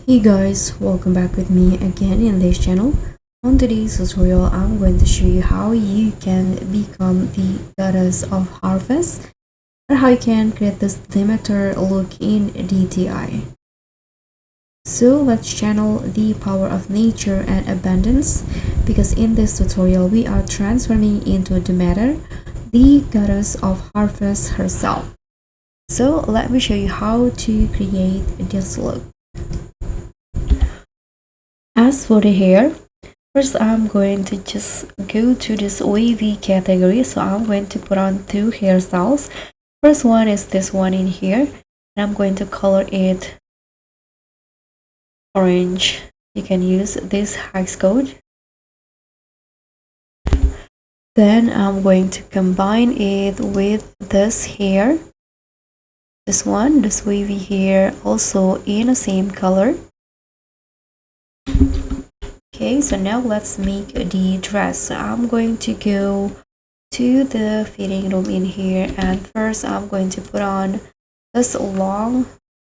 Hey guys, welcome back with me again in this channel. On today's tutorial, I'm going to show you how you can become the goddess of harvest, or how you can create this Demeter look in DTI. So let's channel the power of nature and abundance, because in this tutorial we are transforming into Demeter, the goddess of harvest herself. So let me show you how to create this look. As for the hair, first I'm going to just go to this wavy category. So I'm going to put on two hairstyles. First one is this one in here, and I'm going to color it orange. You can use this hex code. Then I'm going to combine it with this hair, this one, this wavy hair, also in the same color. Okay, so now let's make the dress. So I'm going to go to the fitting room in here, and first I'm going to put on this long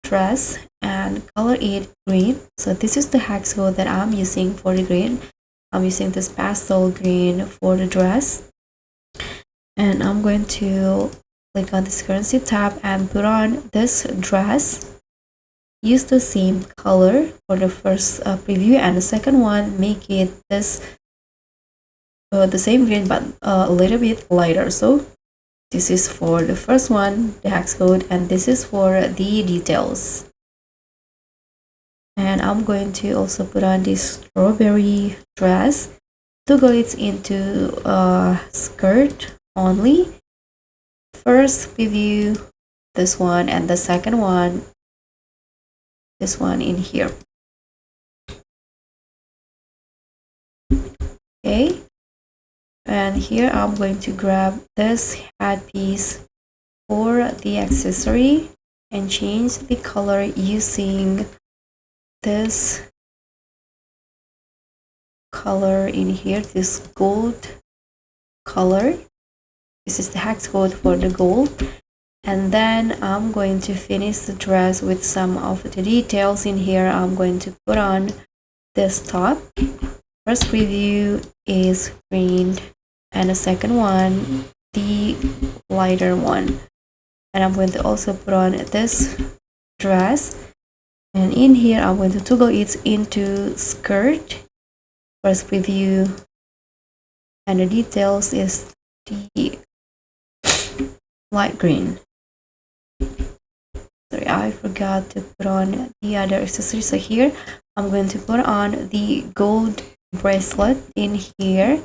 dress and color it green. So this is the hex code that I'm using for the green. I'm using this pastel green for the dress, and I'm going to click on this currency tab and put on this dress. Use the same color for the first preview, and the second one make it this the same green but a little bit lighter. So this is for the first one, the hex code, and this is for the details. And I'm going to also put on this strawberry dress. Toggle it into a skirt only. First preview this one, and the second one this one in here. Okay, and here I'm going to grab this headpiece for the accessory and change the color using this color in here, this gold color. This is the hex code for the gold. And then I'm going to finish the dress with some of the details in here. I'm going to put on this top. First preview is green, and the second one the lighter one. And I'm going to also put on this dress, and in here I'm going to toggle it into skirt. First preview, and the details is the light green. Sorry, I forgot to put on the other accessories. So here I'm going to put on the gold bracelet in here,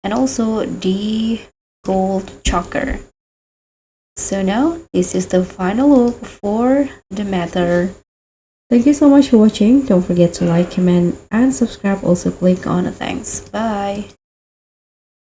and also the gold choker. So now this is the final look for Demeter. Thank you so much for watching. Don't forget to like, comment, and subscribe. Also click on the thanks. Bye.